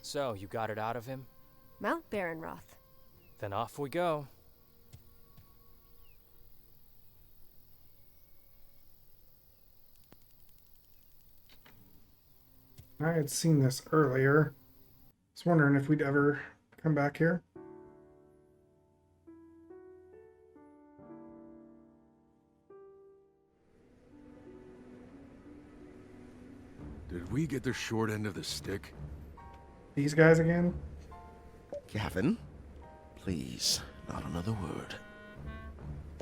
So, you got it out of him? Mount Baronroth. Then off we go. I had seen this earlier. I was wondering if we'd ever come back here. Did we get the short end of the stick? These guys again? Gavin, please, not another word.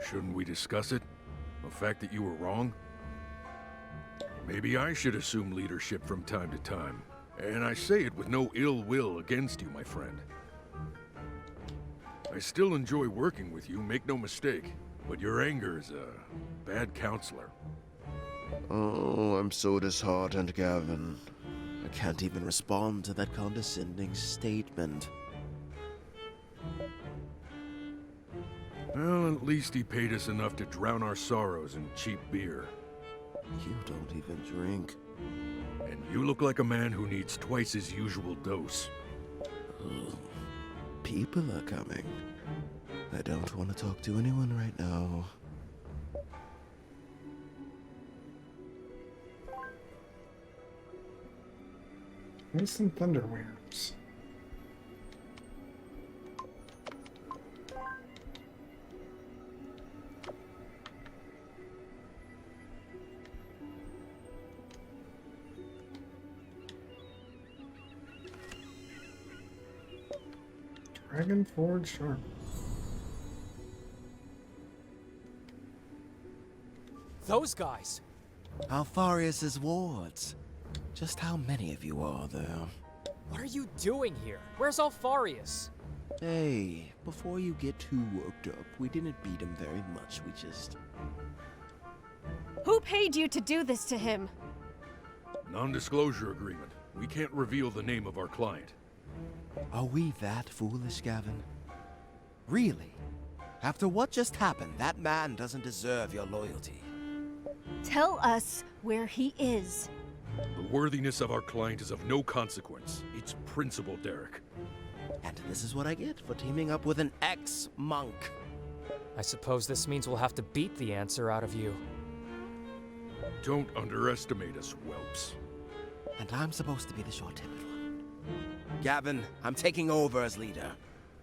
Shouldn't we discuss it? The fact that you were wrong? Maybe I should assume leadership from time to time. And I say it with no ill will against you, my friend. I still enjoy working with you, make no mistake. But your anger is a bad counselor. Oh, I'm so disheartened, Gavin. I can't even respond to that condescending statement. Well, at least he paid us enough to drown our sorrows in cheap beer. You don't even drink. And you look like a man who needs twice his usual dose. Ugh. People are coming. I don't want to talk to anyone right now. Maybe some thunderwinds. Dragon Forge Sharp. Those guys! Alpharius' wards. Just how many of you are there? What are you doing here? Where's Alpharius? Hey, before you get too worked up, we didn't beat him very much, we just... Who paid you to do this to him? Non-disclosure agreement. We can't reveal the name of our client. Are we that foolish, Gavin? Really? After what just happened, that man doesn't deserve your loyalty. Tell us where he is. The worthiness of our client is of no consequence. It's principle, Derek. And this is what I get for teaming up with an ex-monk. I suppose this means we'll have to beat the answer out of you. Don't underestimate us, whelps. And I'm supposed to be the short-tempered one. Gavin, I'm taking over as leader.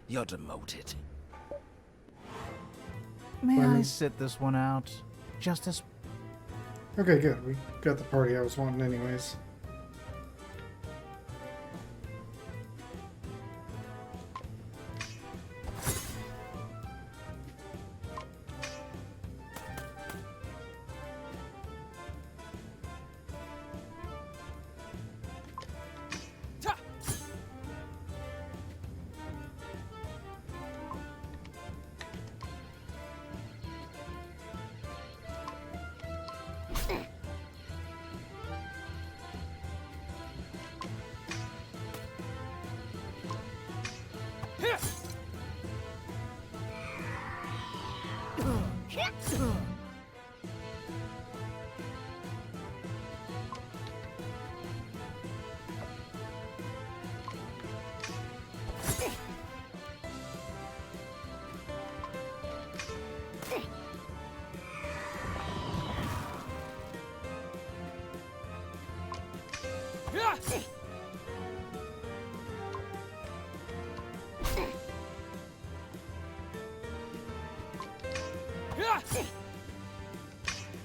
You're demoted. May I sit this one out, Justice? Okay, good. We got the party I was wanting anyways.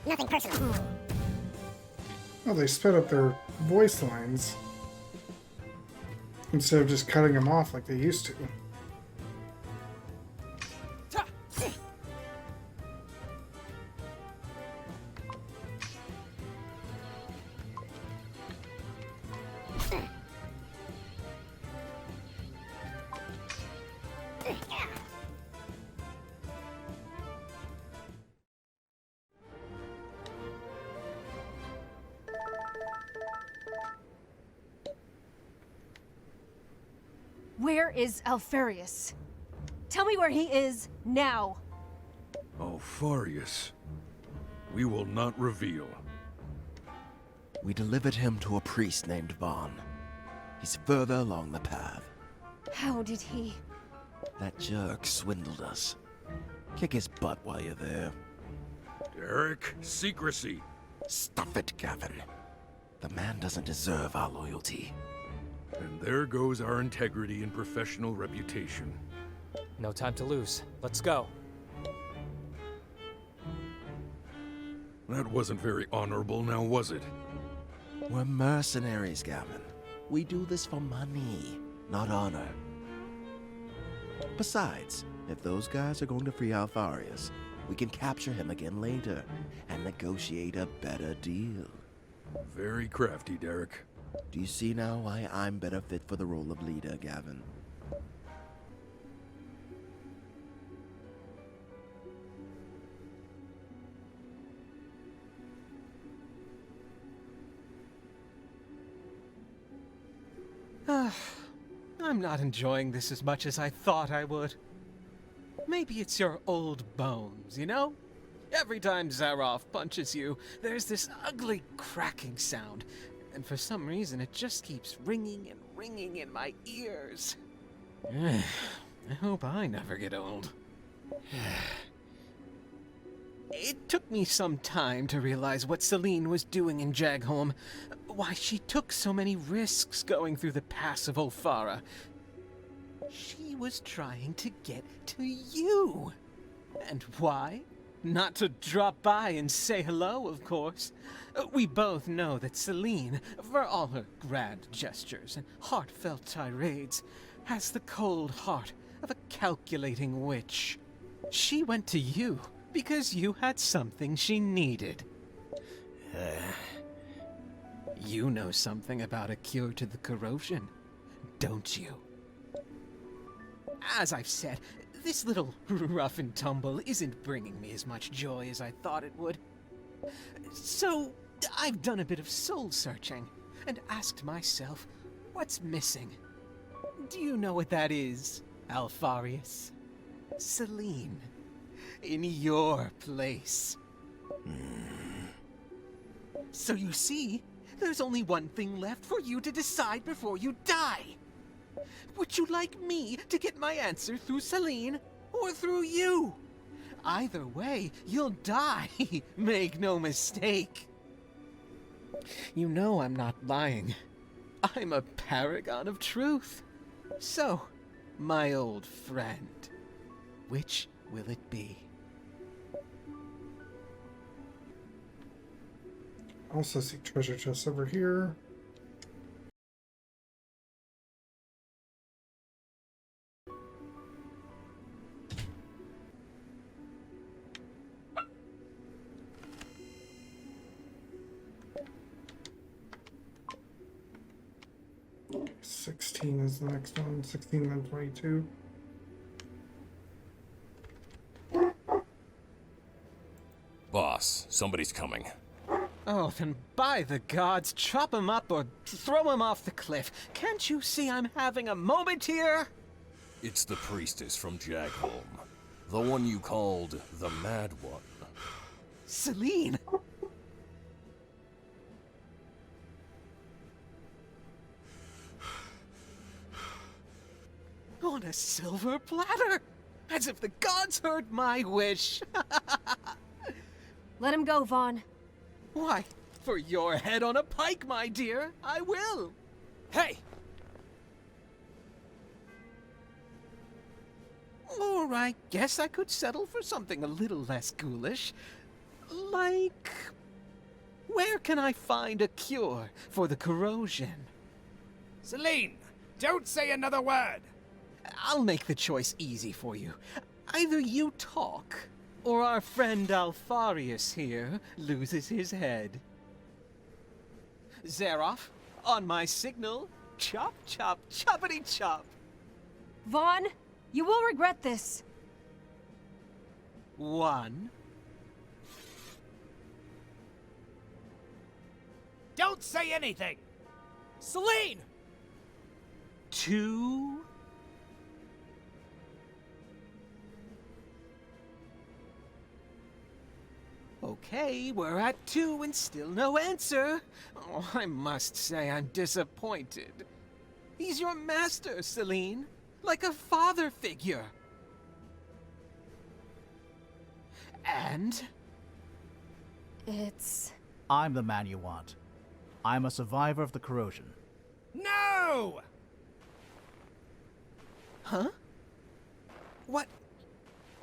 Nothing personal. Oh, they sped up their voice lines instead of just cutting them off like they used to. Where is Alpharius? Tell me where he is now. Alpharius. We will not reveal. We delivered him to a priest named Vaughn. He's further along the path. How did he? That jerk swindled us. Kick his butt while you're there. Derek, secrecy. Stuff it, Gavin. The man doesn't deserve our loyalty. And there goes our integrity and professional reputation. No time to lose. Let's go. That wasn't very honorable, now was it? We're mercenaries, Gavin. We do this for money, not honor. Besides, if those guys are going to free Alpharius, we can capture him again later and negotiate a better deal. Very crafty, Derek. Do you see now why I'm better fit for the role of leader, Gavin? I'm not enjoying this as much as I thought I would. Maybe it's your old bones, you know? Every time Zaroff punches you, there's this ugly cracking sound, and for some reason it just keeps ringing and ringing in my ears. I hope I never get old. It took me some time to realize what Celine was doing in Jagholm, why she took so many risks going through the pass of Ulfara. She was trying to get to you. And why? Not to drop by and say hello, of course. We both know that Celine, for all her grand gestures and heartfelt tirades, has the cold heart of a calculating witch. She went to you because you had something she needed. You know something about a cure to the corrosion, don't you? As I've said, this little rough and tumble isn't bringing me as much joy as I thought it would. So, I've done a bit of soul searching and asked myself, what's missing? Do you know what that is, Alpharius? Celine. In your place. So you see, there's only one thing left for you to decide before you die. Would you like me to get my answer through Celine or through you? Either way, you'll die. Make no mistake. You know I'm not lying. I'm a paragon of truth. So, my old friend, which will it be? Also see treasure chests over here. Okay, 16 is the next one. 16 then 22. Boss, somebody's coming. Oh, then by the gods, chop him up or throw him off the cliff. Can't you see I'm having a moment here? It's the priestess from Jagholm. The one you called the Mad One. Celine! On a silver platter! As if the gods heard my wish! Let him go, Vaughn. Why, for your head on a pike, my dear, I will! Hey! Or I guess I could settle for something a little less ghoulish. Like, where can I find a cure for the corrosion? Celine, don't say another word! I'll make the choice easy for you. Either you talk, or our friend Alpharius here loses his head. Zaroff, on my signal, chop, chop, choppity chop. Vaughn, you will regret this. 1. Don't say anything! Celine! 2. Okay, we're at 2 and still no answer. Oh, I must say I'm disappointed. He's your master, Celine. Like a father figure. And? It's... I'm the man you want. I'm a survivor of the corrosion. No! Huh? What?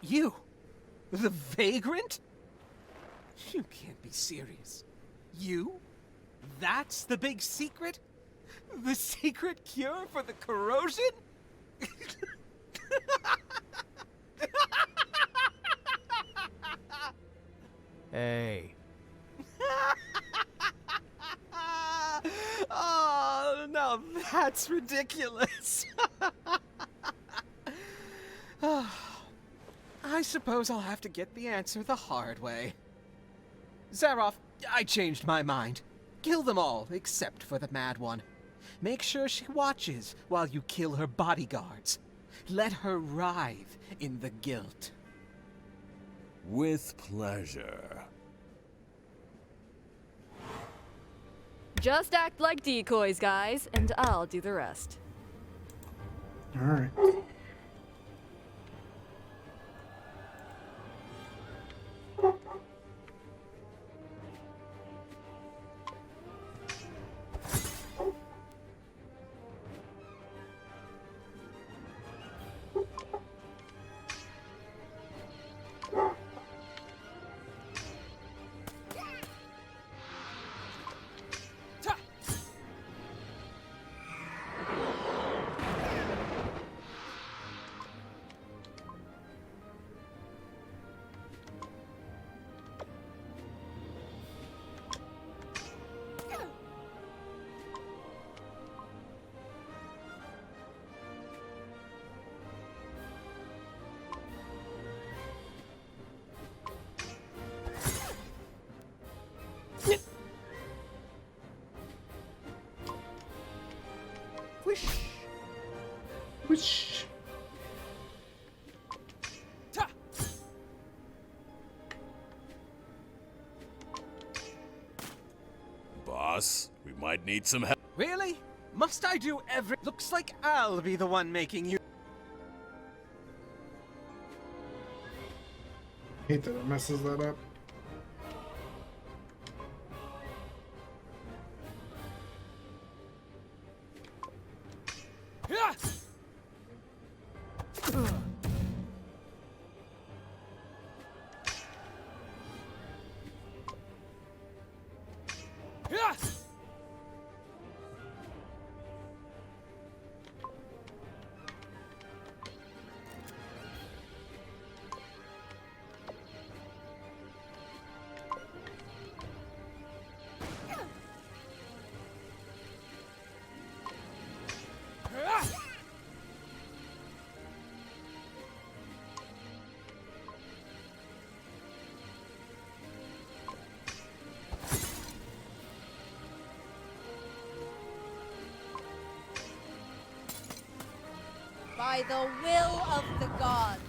You? The vagrant? You can't be serious. You? That's the big secret? The secret cure for the corrosion? Hey. Oh, now that's ridiculous. I suppose I'll have to get the answer the hard way. Zaroff, I changed my mind. Kill them all, except for the mad one. Make sure she watches while you kill her bodyguards. Let her writhe in the guilt. With pleasure. Just act like decoys, guys, and I'll do the rest. All right. Whoosh. Whoosh. Boss, we might need some help. Really? Must I do every... Looks like I'll be the one making you... Hate that it messes that up. By the will of the gods.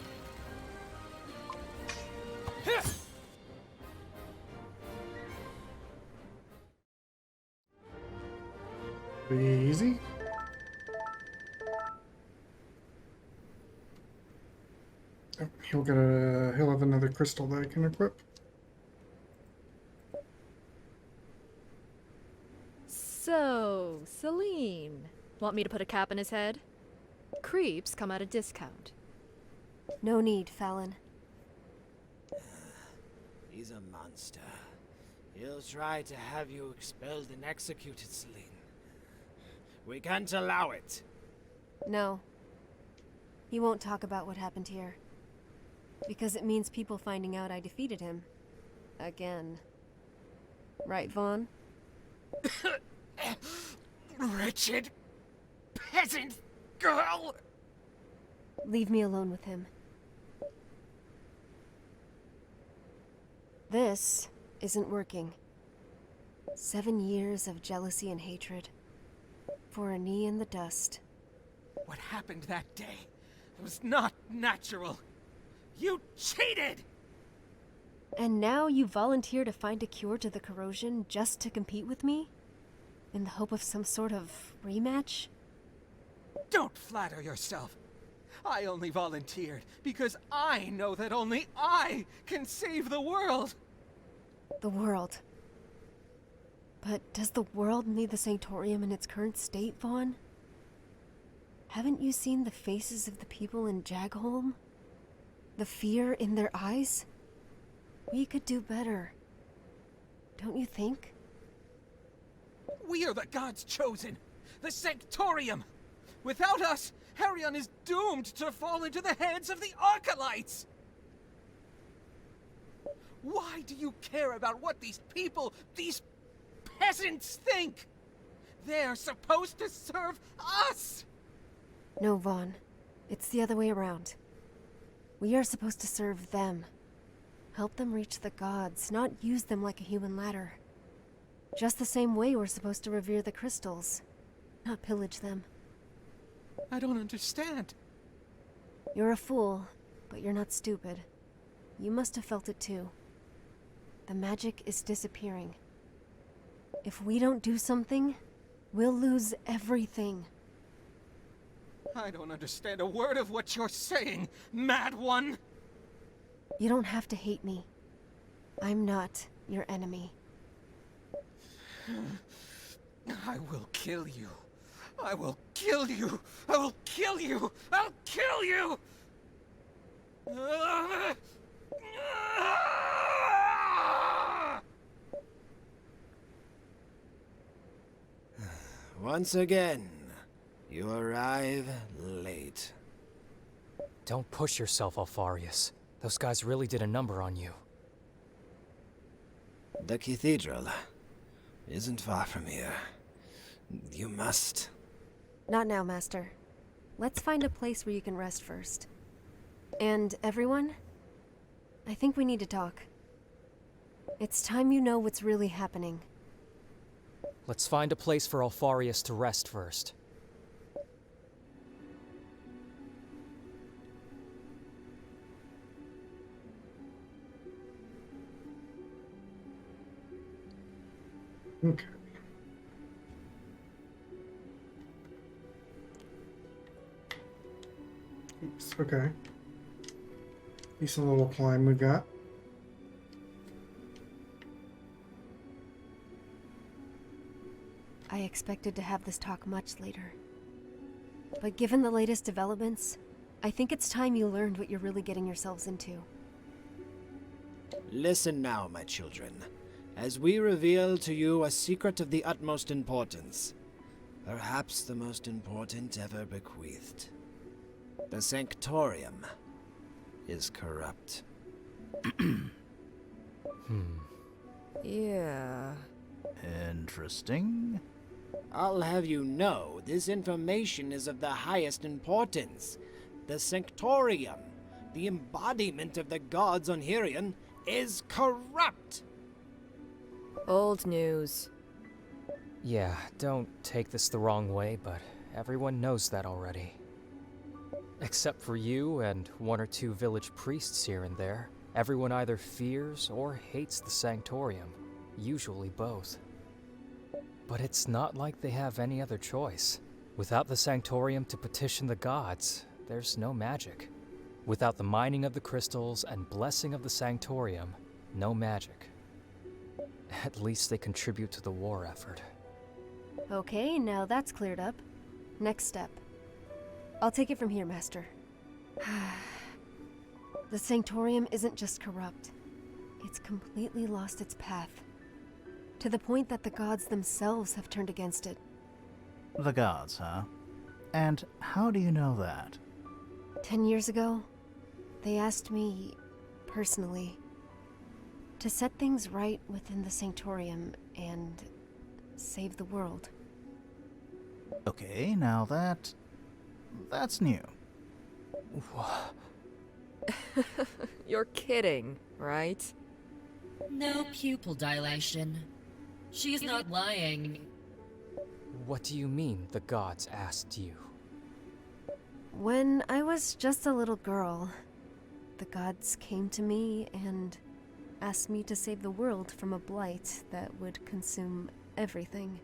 Easy. Oh, he'll have another crystal that I can equip. So, Celine. Want me to put a cap on his head? Creeps come at a discount. No need, Fallon. He's a monster. He'll try to have you expelled and executed, Celine. We can't allow it. No. He won't talk about what happened here. Because it means people finding out I defeated him. Again. Right, Vaughn? Wretched peasant girl! Leave me alone with him. This isn't working. 7 years of jealousy and hatred. For a knee in the dust. What happened that day was not natural. You cheated! And now you volunteer to find a cure to the corrosion just to compete with me? In the hope of some sort of rematch? Don't flatter yourself. I only volunteered because I know that only I can save the world. The world. But does the world need the Sanctorium in its current state, Vaughn? Haven't you seen the faces of the people in Jagholm? The fear in their eyes? We could do better. Don't you think? We are the gods chosen. The Sanctorium. Without us, Heryon is doomed to fall into the hands of the Archelites! Why do you care about what these people, these peasants think? They're supposed to serve us! No, Vaughn. It's the other way around. We are supposed to serve them. Help them reach the gods, not use them like a human ladder. Just the same way we're supposed to revere the crystals, not pillage them. I don't understand. You're a fool, but you're not stupid. You must have felt it too. The magic is disappearing. If we don't do something, we'll lose everything. I don't understand a word of what you're saying, Mad One! You don't have to hate me. I'm not your enemy. I will kill you. I will kill you. I will kill you. I'll kill you! Once again, you arrive late. Don't push yourself, Alpharius. Those guys really did a number on you. The cathedral isn't far from here. You must. Not now, Master. Let's find a place where you can rest first. And everyone, I think we need to talk. It's time you know what's really happening. Let's find a place for Alpharius to rest first. Okay. Oops, okay. Decent little climb we got. I expected to have this talk much later. But given the latest developments, I think it's time you learned what you're really getting yourselves into. Listen now, my children, as we reveal to you a secret of the utmost importance. Perhaps the most important ever bequeathed. The Sanctorium is corrupt. Yeah. Interesting. I'll have you know, this information is of the highest importance. The Sanctorium, the embodiment of the gods on Heryon, is corrupt! Old news. Yeah, don't take this the wrong way, but everyone knows that already. Except for you and one or two village priests here and there. Everyone either fears or hates the Sanctorium, usually both. But it's not like they have any other choice. Without the Sanctorium to petition the gods, there's no magic. Without the mining of the crystals and blessing of the Sanctorium, no magic. At least they contribute to the war effort. Okay, now that's cleared up. Next step. I'll take it from here, Master. The Sanctorium isn't just corrupt. It's completely lost its path. To the point that the gods themselves have turned against it. The gods, huh? And how do you know that? 10 years ago, they asked me, personally, to set things right within the Sanctorium and save the world. Okay, now that's new. You're kidding, right? No pupil dilation. She's not lying. What do you mean, the gods asked you? When I was just a little girl, the gods came to me and asked me to save the world from a blight that would consume everything.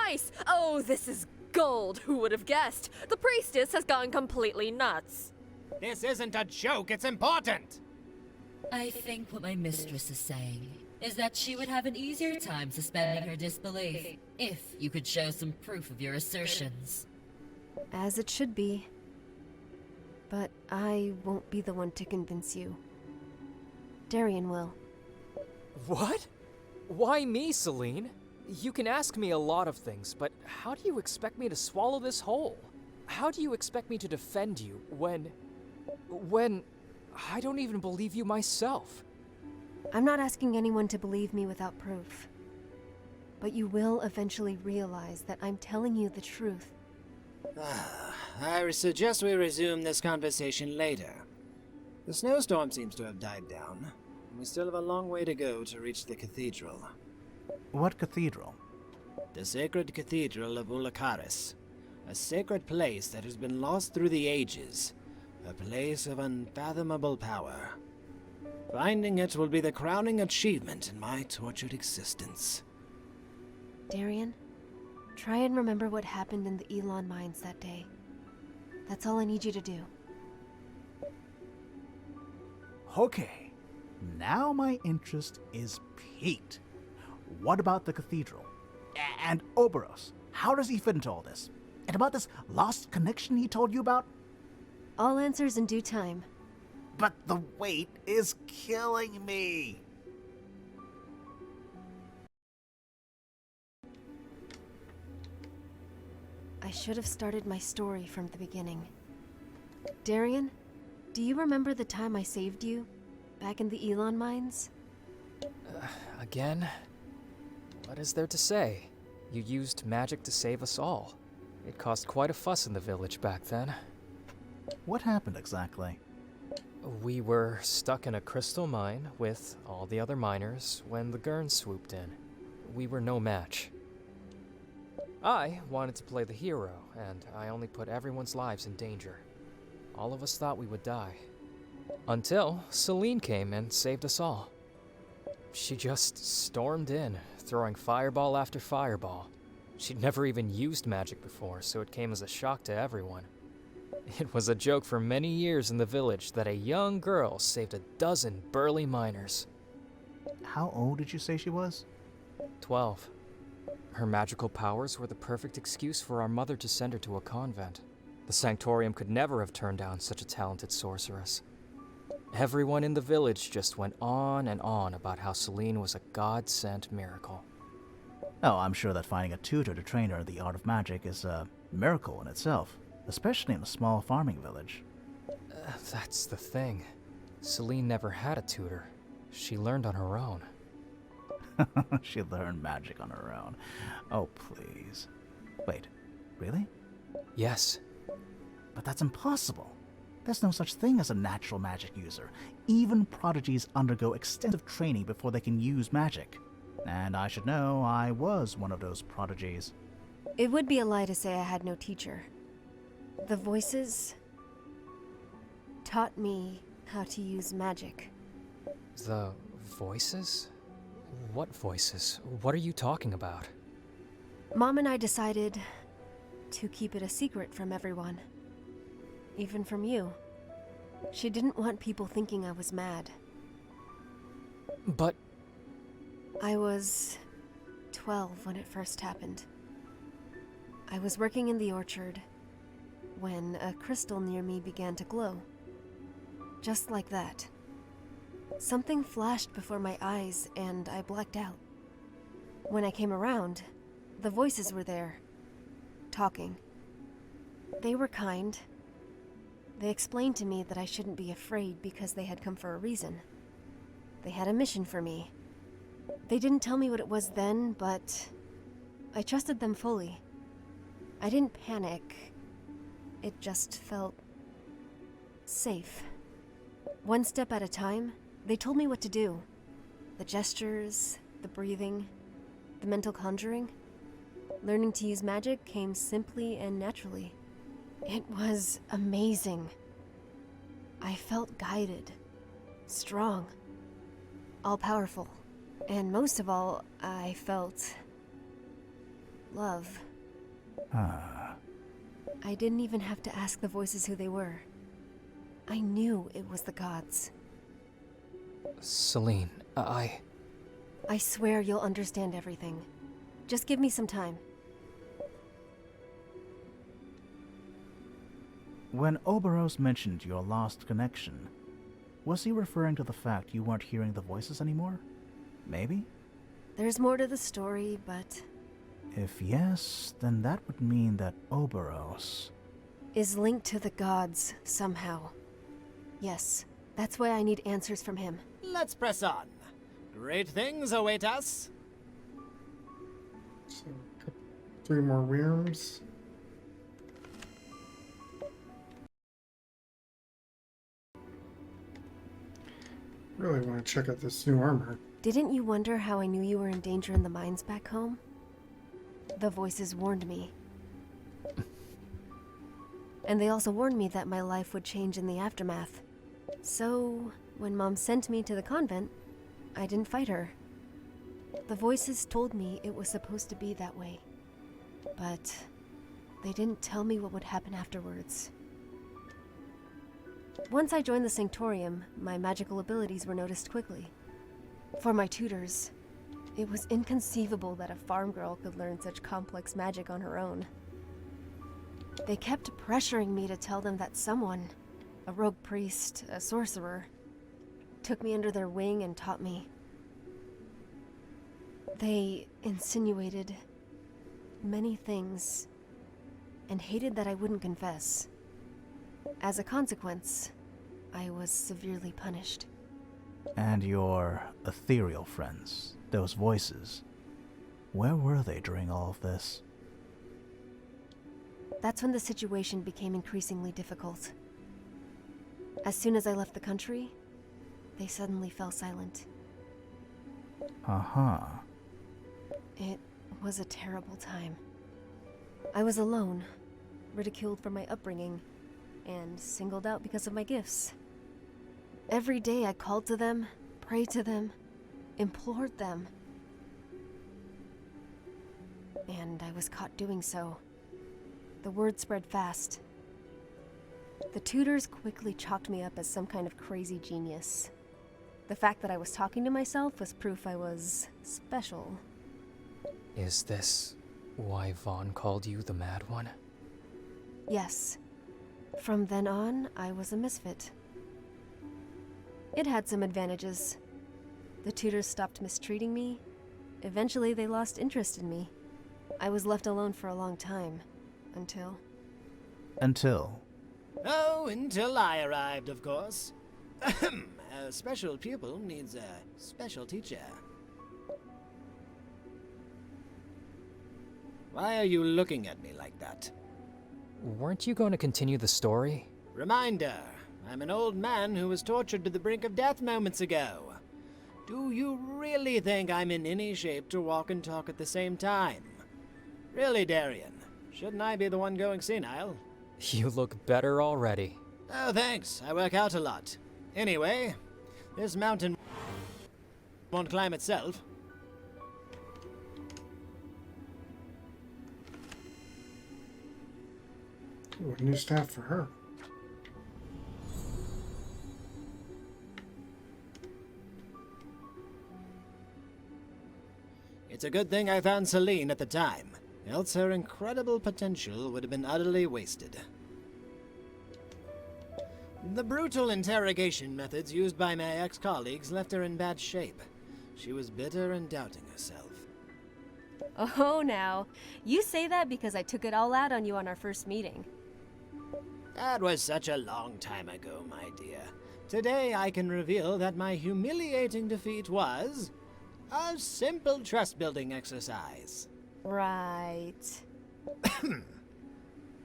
Nice! Oh, this is gold. Who would have guessed? The priestess has gone completely nuts. This isn't a joke, it's important! I think what my mistress is saying is that she would have an easier time suspending her disbelief if you could show some proof of your assertions. As it should be. But I won't be the one to convince you. Darien will. What? Why me, Celine? You can ask me a lot of things, but how do you expect me to swallow this whole? How do you expect me to defend you when I don't even believe you myself? I'm not asking anyone to believe me without proof. But you will eventually realize that I'm telling you the truth. I suggest we resume this conversation later. The snowstorm seems to have died down, and we still have a long way to go to reach the cathedral. What cathedral? The sacred cathedral of Ulakaris. A sacred place that has been lost through the ages. A place of unfathomable power. Finding it will be the crowning achievement in my tortured existence. Darien, try and remember what happened in the Elon mines that day. That's all I need you to do. Okay, now my interest is piqued. What about the cathedral? And Oberos, how does he fit into all this? And about this lost connection he told you about? All answers in due time. But the wait is killing me. I should have started my story from the beginning. Darien, do you remember the time I saved you? Back in the Elon mines? Again? What is there to say? You used magic to save us all. It caused quite a fuss in the village back then. What happened exactly? We were stuck in a crystal mine with all the other miners when the Gurn swooped in. We were no match. I wanted to play the hero, and I only put everyone's lives in danger. All of us thought we would die. Until Celine came and saved us all. She just stormed in, throwing fireball after fireball. She'd never even used magic before, so it came as a shock to everyone. It was a joke for many years in the village that a young girl saved a dozen burly miners. How old did you say she was? 12. Her magical powers were the perfect excuse for our mother to send her to a convent. The Sanctorium could never have turned down such a talented sorceress. Everyone in the village just went on and on about how Celine was a god-sent miracle. Oh, I'm sure that finding a tutor to train her in the art of magic is a miracle in itself, especially in a small farming village. That's the thing. Celine never had a tutor. She learned on her own. She learned magic on her own. Oh, please. Wait, really? Yes. But that's impossible. There's no such thing as a natural magic user. Even prodigies undergo extensive training before they can use magic. And I should know I was one of those prodigies. It would be a lie to say I had no teacher. The voices taught me how to use magic. The voices? What voices? What are you talking about? Mom and I decided to keep it a secret from everyone. Even from you. She didn't want people thinking I was mad. But... I was 12 when it first happened. I was working in the orchard when a crystal near me began to glow. Just like that. Something flashed before my eyes and I blacked out. When I came around, the voices were there, talking. They were kind. They explained to me that I shouldn't be afraid because they had come for a reason. They had a mission for me. They didn't tell me what it was then, but I trusted them fully. I didn't panic. It just felt safe. One step at a time, they told me what to do. The gestures, the breathing, the mental conjuring. Learning to use magic came simply and naturally. It was amazing. I felt guided, strong, all-powerful. And most of all, I felt love. Ah. I didn't even have to ask the voices who they were. I knew it was the gods. Celine, I swear you'll understand everything. Just give me some time. When Oberos mentioned your lost connection, was he referring to the fact you weren't hearing the voices anymore? Maybe? There's more to the story, but... If yes, then that would mean that Oberos... is linked to the gods, somehow. Yes, that's why I need answers from him. Let's press on. Great things await us. So, 3 more worms. Really want to check out this new armor. Didn't you wonder how I knew you were in danger in the mines back home? The voices warned me. And they also warned me that my life would change in the aftermath. So, when Mom sent me to the convent, I didn't fight her. The voices told me it was supposed to be that way. But they didn't tell me what would happen afterwards. Once I joined the Sanctorium, my magical abilities were noticed quickly. For my tutors, it was inconceivable that a farm girl could learn such complex magic on her own. They kept pressuring me to tell them that someone, a rogue priest, a sorcerer, took me under their wing and taught me. They insinuated many things and hated that I wouldn't confess. As a consequence, I was severely punished. And your ethereal friends, those voices, where were they during all of this? That's when the situation became increasingly difficult. As soon as I left the country, they suddenly fell silent. Uh-huh. It was a terrible time. I was alone, ridiculed for my upbringing, and singled out because of my gifts. Every day I called to them, prayed to them, implored them. And I was caught doing so. The word spread fast. The tutors quickly chalked me up as some kind of crazy genius. The fact that I was talking to myself was proof I was special. Is this why Vaughn called you the Mad One? Yes. From then on, I was a misfit. It had some advantages. The tutors stopped mistreating me. Eventually, they lost interest in me. I was left alone for a long time. Until... Oh, until I arrived, of course. A special pupil needs a special teacher. Why are you looking at me like that? Weren't you going to continue the story? Reminder, I'm an old man who was tortured to the brink of death moments ago. Do you really think I'm in any shape to walk and talk at the same time? Really, Darian? Shouldn't I be the one going senile? You look better already. Oh, thanks. I work out a lot. Anyway, this mountain won't climb itself. Ooh, a new staff for her. It's a good thing I found Celine at the time, else her incredible potential would have been utterly wasted. The brutal interrogation methods used by my ex-colleagues left her in bad shape. She was bitter and doubting herself. Oh, now. You say that because I took it all out on you on our first meeting. That was such a long time ago, my dear. Today I can reveal that my humiliating defeat was a simple trust-building exercise. Right.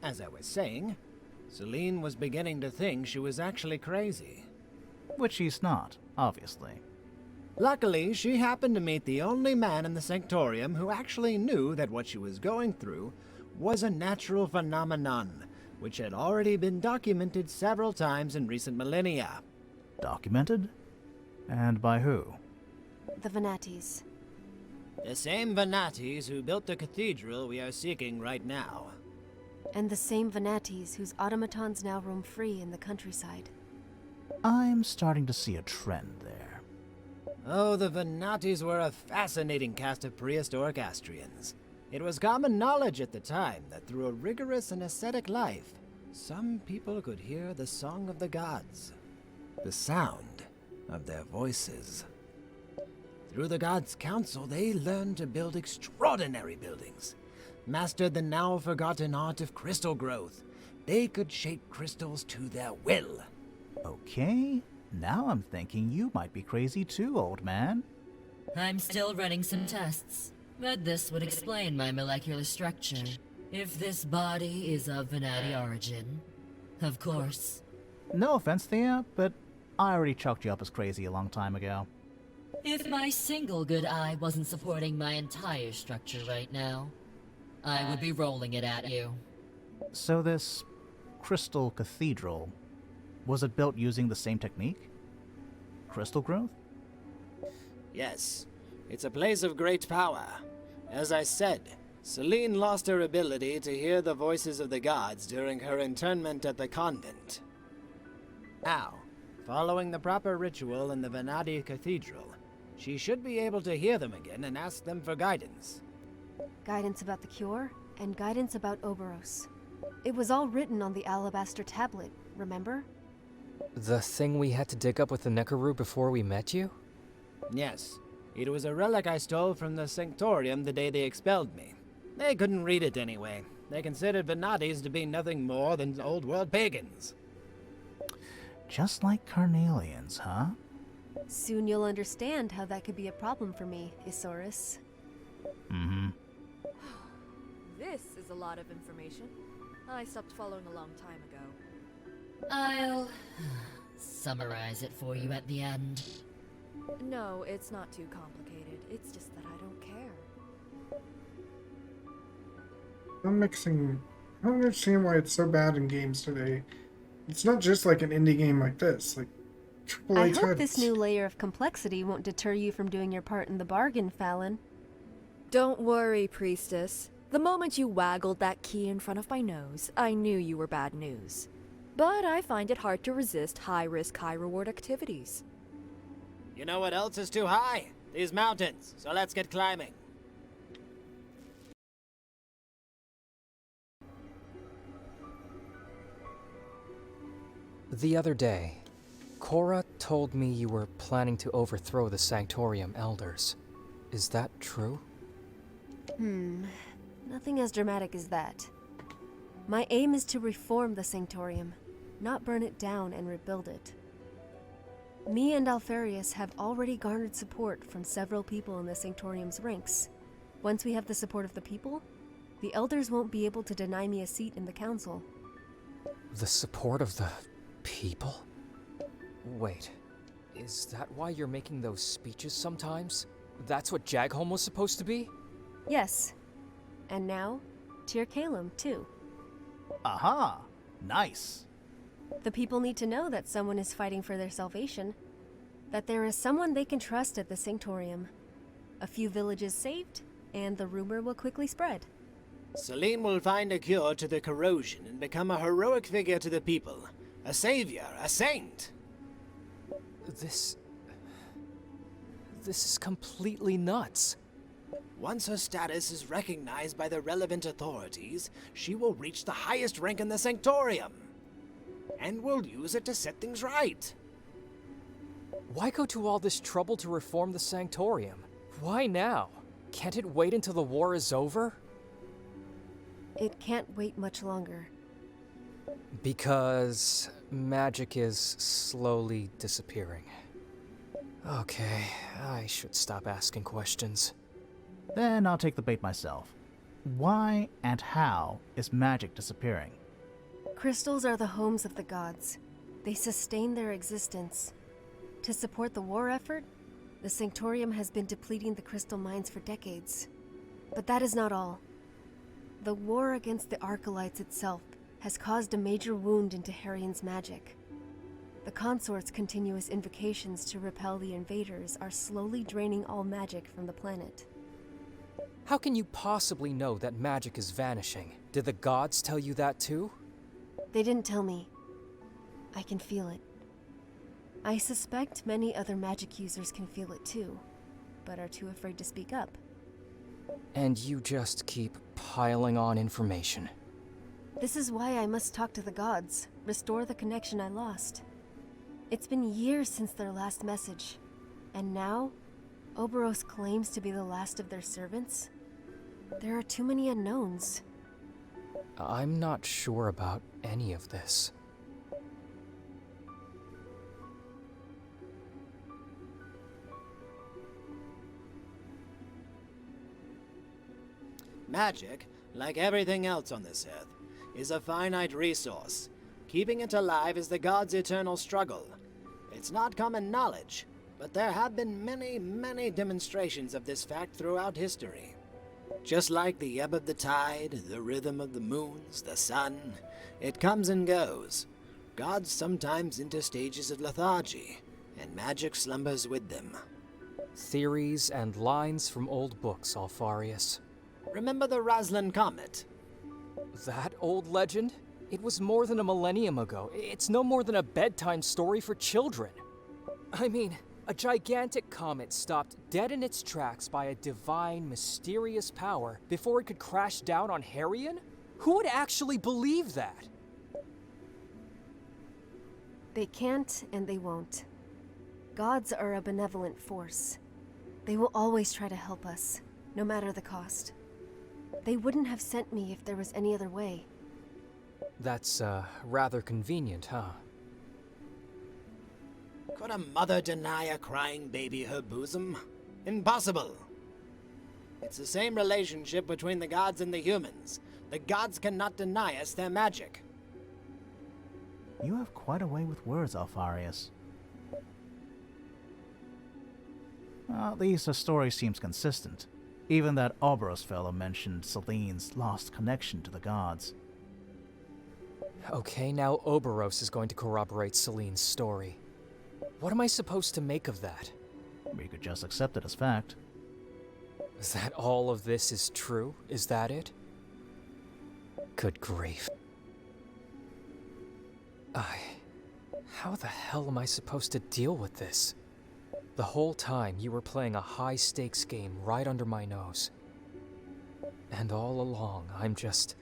As I was saying, Celine was beginning to think she was actually crazy. Which she's not, obviously. Luckily, she happened to meet the only man in the Sanctorium who actually knew that what she was going through was a natural phenomenon, which had already been documented several times in recent millennia. Documented? And by who? The Venatis. The same Venatis who built the cathedral we are seeking right now. And the same Venatis whose automatons now roam free in the countryside. I'm starting to see a trend there. Oh, the Venatis were a fascinating cast of prehistoric Astrians. It was common knowledge at the time that through a rigorous and ascetic life, some people could hear the song of the gods, the sound of their voices. Through the gods' council, they learned to build extraordinary buildings, mastered the now forgotten art of crystal growth. They could shape crystals to their will. Okay, now I'm thinking you might be crazy too, old man. I'm still running some tests, but this would explain my molecular structure. If this body is of Venati origin, of course. No offense, Thea, but I already chalked you up as crazy a long time ago. If my single good eye wasn't supporting my entire structure right now, I would be rolling it at you. So this crystal cathedral, was it built using the same technique? Crystal growth? Yes, it's a place of great power. As I said, Celine lost her ability to hear the voices of the gods during her internment at the convent. Now, following the proper ritual in the Venati Cathedral, she should be able to hear them again and ask them for guidance. Guidance about the cure, and guidance about Oberos. It was all written on the alabaster tablet, remember? The thing we had to dig up with the Nekaru before we met you? Yes, it was a relic I stole from the Sanctorium the day they expelled me. They couldn't read it anyway. They considered Venatis to be nothing more than old-world pagans. Just like Carnelians, huh? Soon you'll understand how that could be a problem for me, Isaurus. Mm-hmm. This is a lot of information. I stopped following a long time ago. I'll summarize it for you at the end. No, it's not too complicated. It's just that I don't care. I don't understand why it's so bad in games today. It's not just like an indie game like this, like AAA I titles. hope this new layer of complexity won't deter you from doing your part in the bargain, Fallon. Don't worry, Priestess. The moment you waggled that key in front of my nose, I knew you were bad news. But I find it hard to resist high-risk, high-reward activities. You know what else is too high? These mountains, so let's get climbing. The other day, Cora told me you were planning to overthrow the Sanctorium elders. Is that true? Nothing as dramatic as that. My aim is to reform the Sanctorium, not burn it down and rebuild it. Me and Alpharius have already garnered support from several people in the Sanctorium's ranks. Once we have the support of the people, the elders won't be able to deny me a seat in the council. The support of the people? Wait, is that why you're making those speeches sometimes? That's what Jagholm was supposed to be? Yes. And now, Tyr Calum, too. Aha! Nice! The people need to know that someone is fighting for their salvation. That there is someone they can trust at the Sanctorium. A few villages saved, and the rumor will quickly spread. Celine will find a cure to the corrosion and become a heroic figure to the people. A savior, a saint. This is completely nuts. Once her status is recognized by the relevant authorities, she will reach the highest rank in the Sanctorium. And we'll use it to set things right. Why go to all this trouble to reform the Sanctorium? Why now? Can't it wait until the war is over? It can't wait much longer. Because magic is slowly disappearing. Okay, I should stop asking questions. Then I'll take the bait myself. Why and how is magic disappearing? Crystals are the homes of the gods. They sustain their existence. To support the war effort, the Sanctorium has been depleting the crystal mines for decades. But that is not all. The war against the Archelites itself has caused a major wound into Heryon's magic. The consort's continuous invocations to repel the invaders are slowly draining all magic from the planet. How can you possibly know that magic is vanishing? Did the gods tell you that too? They didn't tell me. I can feel it. I suspect many other magic users can feel it too, but are too afraid to speak up. And you just keep piling on information. This is why I must talk to the gods, restore the connection I lost. It's been years since their last message, and now, Oberos claims to be the last of their servants? There are too many unknowns. I'm not sure about any of this. Magic, like everything else on this earth, is a finite resource. Keeping it alive is the gods' eternal struggle. It's not common knowledge, but there have been many, many demonstrations of this fact throughout history. Just like the ebb of the tide, the rhythm of the moons, the sun, it comes and goes. Gods sometimes enter stages of lethargy, and magic slumbers with them. Theories and lines from old books, Alpharius. Remember the Raslan Comet? That old legend? It was more than a millennium ago. It's no more than a bedtime story for children. I mean, a gigantic comet stopped dead in its tracks by a divine, mysterious power before it could crash down on Heryon? Who would actually believe that? They can't and they won't. Gods are a benevolent force. They will always try to help us, no matter the cost. They wouldn't have sent me if there was any other way. That's, rather convenient, huh? Could a mother deny a crying baby her bosom? Impossible! It's the same relationship between the gods and the humans. The gods cannot deny us their magic. You have quite a way with words, Alpharius. Well, at least the story seems consistent. Even that Oberos fellow mentioned Celine's lost connection to the gods. Okay, now Oberos is going to corroborate Celine's story. What am I supposed to make of that? We could just accept it as fact. Is that all of this is true? Is that it? Good grief. How the hell am I supposed to deal with this? The whole time you were playing a high-stakes game right under my nose. And all along, I'm just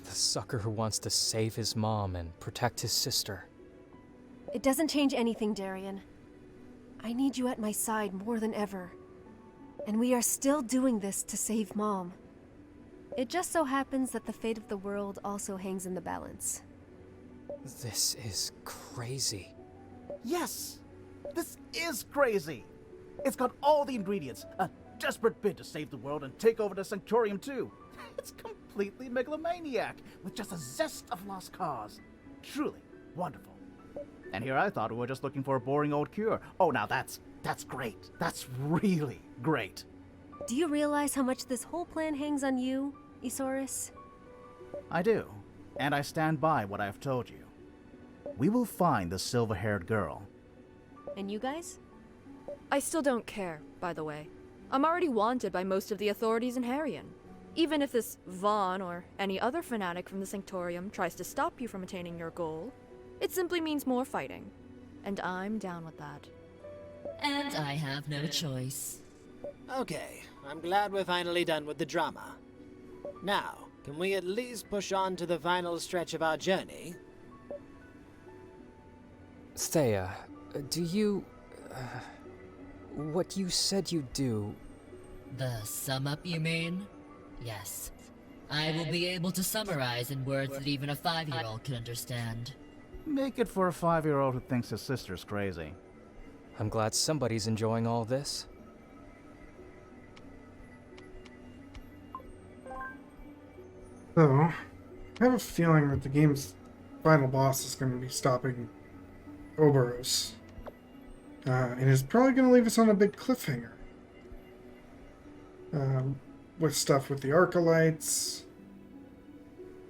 the sucker who wants to save his mom and protect his sister. It doesn't change anything, Darian. I need you at my side more than ever. And we are still doing this to save Mom. It just so happens that the fate of the world also hangs in the balance. This is crazy. Yes! This is crazy! It's got all the ingredients. A desperate bid to save the world and take over the Sanctorium too. It's completely megalomaniac, with just a zest of lost cause. Truly wonderful. And here I thought we were just looking for a boring old cure. Oh, now that's great. That's really great. Do you realize how much this whole plan hangs on you, Isaurus? I do, and I stand by what I have told you. We will find the silver-haired girl. And you guys? I still don't care, by the way. I'm already wanted by most of the authorities in Heryon. Even if this Vaughn or any other fanatic from the Sanctorium tries to stop you from attaining your goal, it simply means more fighting. And I'm down with that. And I have no choice. Okay, I'm glad we're finally done with the drama. Now, can we at least push on to the final stretch of our journey? Thea, do you... what you said you'd do... The sum up, you mean? Yes. I will be able to summarize in words that even a 5-year-old can understand. Make it for a 5-year-old who thinks his sister's crazy. I'm glad somebody's enjoying all this. So, I have a feeling that the game's final boss is going to be stopping Oberos. And is probably going to leave us on a big cliffhanger. With stuff with the Arcalites,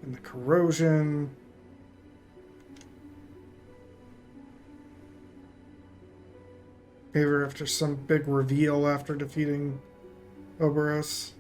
and the Corrosion. Maybe after some big reveal after defeating Oberos.